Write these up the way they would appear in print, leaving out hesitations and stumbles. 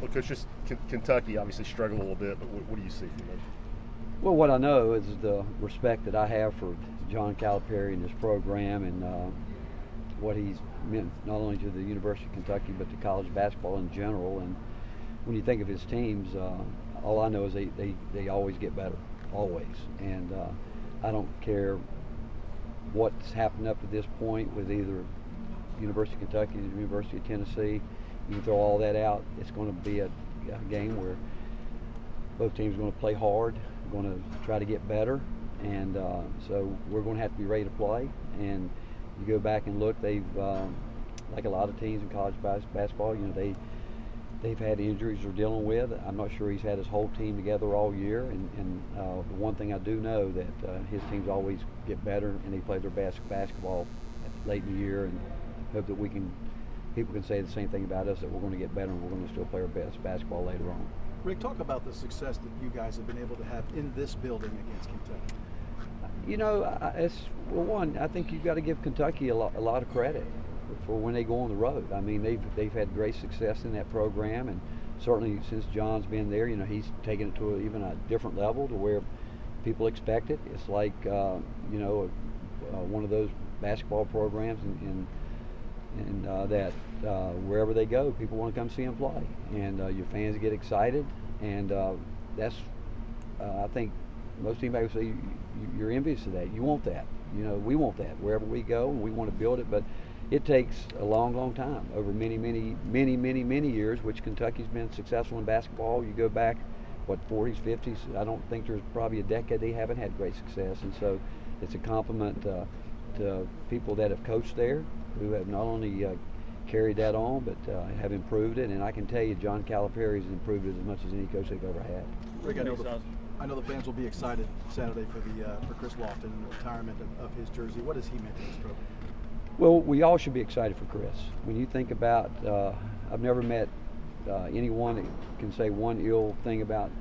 Well, Coach, just Kentucky obviously struggled a little bit, but what do you see from them? Well, what I know is the respect that I have for John Calipari and his program, and what he's meant not only to the University of Kentucky but to college basketball in general. And when you think of his teams, all I know is they always get better, always. And I don't care what's happened up to this point with either University of Kentucky or the University of Tennessee. You can throw all that out. It's going to be a game where both teams are going to play hard, going to try to get better, and so we're going to have to be ready to play. And you go back and look, they've like a lot of teams in college basketball, they've had injuries they're dealing with. I'm not sure he's had his whole team together all year, and the one thing I do know that his teams always get better and they play their best basketball late in the year, and hope that people can say the same thing about us, that we're going to get better and we're going to still play our best basketball later on. Rick, talk about the success that you guys have been able to have in this building against Kentucky. I think you've got to give Kentucky a lot of credit for when they go on the road. I mean, they've had great success in that program, and certainly since John's been there, he's taken it to even a different level to where people expect it. It's like one of those basketball programs and that wherever they go, people want to come see them play, and your fans get excited, and that's I think most anybody would say you're envious of that. You want that. We want that wherever we go, and we want to build it, but it takes a long time, over many years, which Kentucky's been successful in basketball. You go back, 40s, 50s, I don't think there's probably a decade they haven't had great success, and so it's a compliment to people that have coached there, who have not only carried that on, but have improved it. And I can tell you, John Calipari has improved it as much as any coach they've ever had. Rick, I know the fans will be excited Saturday for Chris Lofton and the retirement of his jersey. What has he meant to this program? Well, we all should be excited for Chris. When you think about, I've never met anyone that can say one ill thing about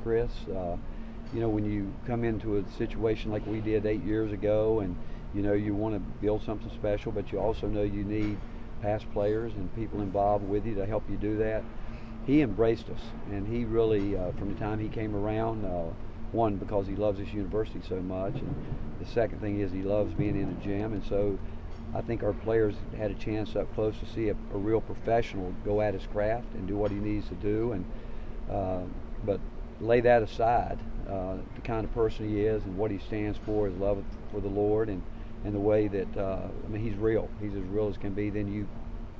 Chris. When you come into a situation like we did 8 years ago, and you want to build something special, but you also know you need past players and people involved with you to help you do that. He embraced us, and he really, from the time he came around, one, because he loves this university so much, and the second thing is he loves being in the gym, and so I think our players had a chance up close to see a real professional go at his craft and do what he needs to do, and but lay that aside, the kind of person he is and what he stands for, his love for the Lord, and the way that, he's real. He's as real as can be. Then you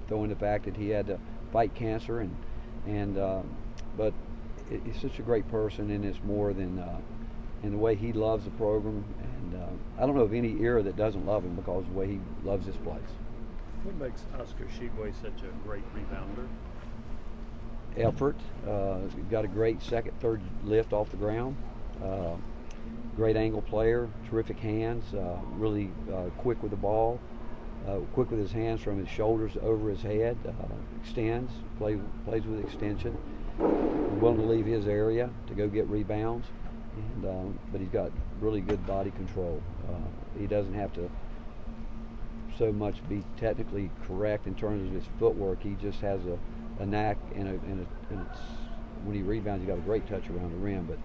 throw in the fact that he had to fight cancer, but he's such a great person, and it's more than in the way he loves the program. And I don't know of any era that doesn't love him because of the way he loves this place. What makes Oscar Tshiebwe such a great rebounder? Effort. Got a great second, third lift off the ground. Great angle player, terrific hands, really quick with the ball, quick with his hands from his shoulders over his head, extends, plays with extension, willing to leave his area to go get rebounds, but he's got really good body control. He doesn't have to so much be technically correct in terms of his footwork. He just has a knack, and when he rebounds, he's got a great touch around the rim. But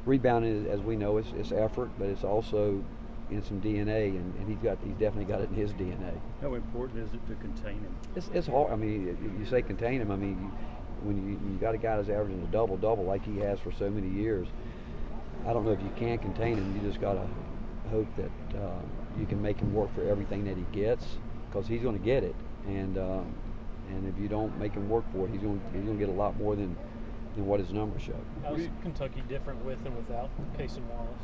rebounding, as we know, it's effort, but it's also in some DNA, and he's definitely got it in his DNA. How important is it to contain him? It's hard. You say contain him. When you got a guy that's averaging a double like he has for so many years, I don't know if you can contain him. You just got to hope that you can make him work for everything that he gets, because he's going to get it, and if you don't make him work for it, he's going to get a lot more than what his numbers show. How is Kentucky different with and without Cason Wallace?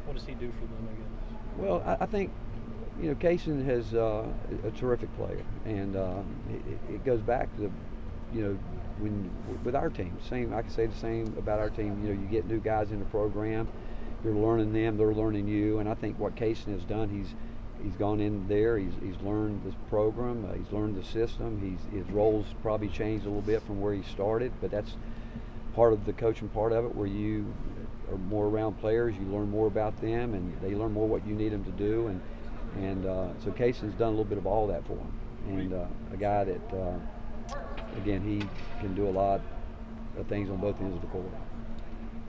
What does he do for them, I guess? Well, I think Cason has a terrific player, and it goes back to when with our team. I can say the same about our team. You get new guys in the program, you're learning them, they're learning you, and I think what Cason has done, he's gone in there, he's learned this program, he's learned the system. His roles probably changed a little bit from where he started, but that's part of the coaching part of it, where you are more around players, you learn more about them, and they learn more what you need them to do, and so Cason's done a little bit of all that for him, and a guy that again, he can do a lot things on both ends of the court.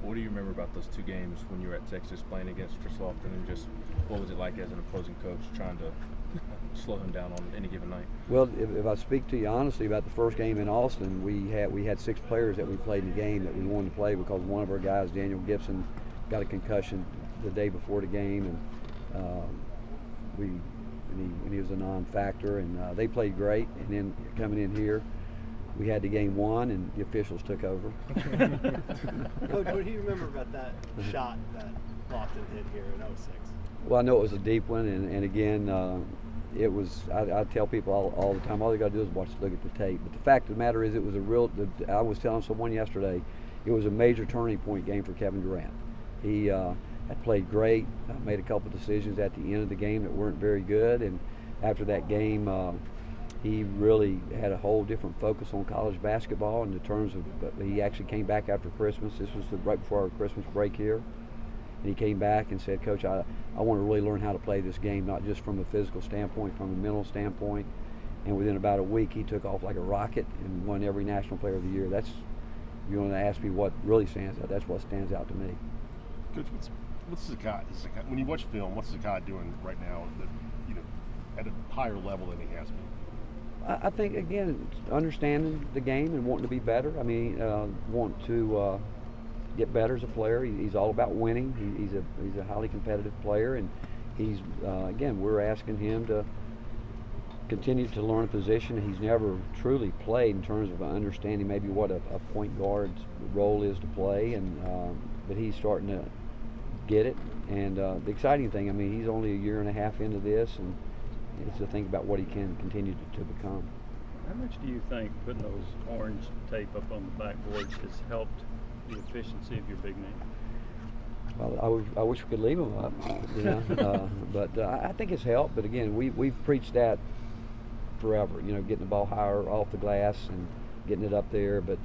What do you remember about those 2 games when you were at Texas playing against Chris Lofton, and just what was it like as an opposing coach trying to slow him down on any given night? Well, if I speak to you honestly about the first game in Austin, we had 6 players that we played in the game that we wanted to play because one of our guys, Daniel Gibson, got a concussion the day before the game, and he was a non-factor, and they played great. And then coming in here, we had the game won, and the officials took over. Coach, what do you remember about that shot that Lofton hit here in 06? Well, I know it was a deep one, and again, it was. I tell people all the time, all they got to do is look at the tape. But the fact of the matter is, it was a real. I was telling someone yesterday, it was a major turning point game for Kevin Durant. He had played great, made a couple decisions at the end of the game that weren't very good, and after that game, he really had a whole different focus on college basketball in the terms of. He actually came back after Christmas. This was right before our Christmas break here. And he came back and said, Coach, I want to really learn how to play this game, not just from a physical standpoint, from a mental standpoint. And within about a week, he took off like a rocket and won every National Player of the Year. That's, if you want to ask me what really stands out, that's what stands out to me. Coach, what's Zakai? When you watch film, what's Zakai doing right now at a higher level than he has been? I think, again, understanding the game and wanting to be better. I mean, want to get better as a player. He's all about winning. He's a highly competitive player, and he's again, we're asking him to continue to learn a position he's never truly played in terms of understanding maybe what a point guard's role is to play, and but he's starting to get it. And the exciting thing, I mean, he's only a year and a half into this, and it's to think about what he can continue to become. How much do you think putting those orange tape up on the backboards has helped the efficiency of your big man? Well, I wish we could leave them up, you know. But I think it's helped. But again, we've preached that forever. You know, getting the ball higher off the glass and getting it up there. But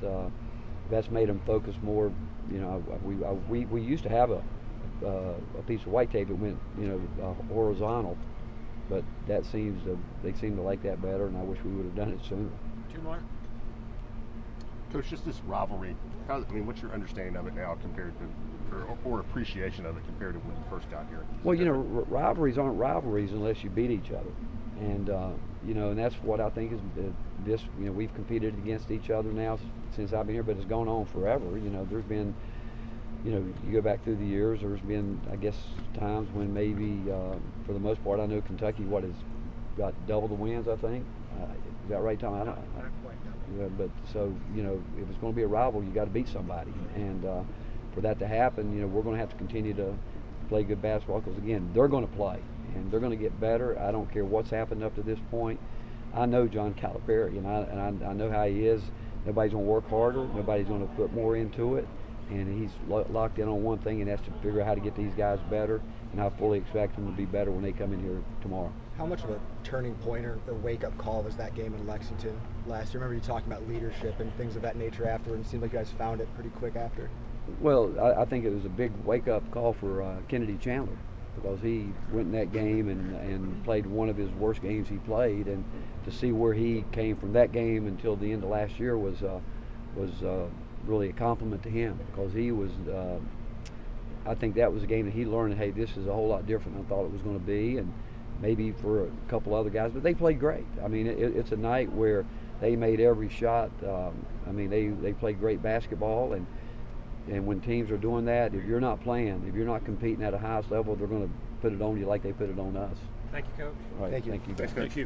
that's made them focus more. You know, we used to have a piece of white tape that went, you know, horizontal. But they seem to like that better, and I wish we would have done it sooner. 2 more. Coach, just this rivalry. What's your understanding of it now compared to, or appreciation of it compared to when you first got here? Well, you know, rivalries aren't rivalries unless you beat each other, and you know, and that's what I think is this. You know, we've competed against each other now since I've been here, but it's gone on forever. You know, there's been, you know, you go back through the years. There's been, I guess, times when maybe, for the most part, I know Kentucky has got double the wins. I think. Is that right, Tom? I don't. Yeah, but so, you know, if it's going to be a rival, you got to beat somebody, and for that to happen, you know, we're going to have to continue to play good basketball, because again, they're going to play and they're going to get better. I don't care what's happened up to this point. I know John Calipari, and I know how he is. Nobody's going to work harder. Nobody's going to put more into it, and he's locked in on one thing, and that's to figure out how to get these guys better. And I fully expect them to be better when they come in here tomorrow. How much of a turning point or wake-up call was that game in Lexington last year? I remember you talking about leadership and things of that nature afterward, and it seemed like you guys found it pretty quick after. Well, I think it was a big wake-up call for Kennedy Chandler, because he went in that game and played one of his worst games he played, and to see where he came from that game until the end of last year was really a compliment to him, because he was I think that was a game that he learned, hey, this is a whole lot different than I thought it was going to be, and maybe for a couple other guys, but they played great. I mean, it's a night where they made every shot. I mean, they played great basketball, and when teams are doing that, if you're not playing, if you're not competing at a highest level, they're going to put it on you like they put it on us. Thank you, Coach. All right, Thank you. Thank you. Thanks, Coach. Thank you.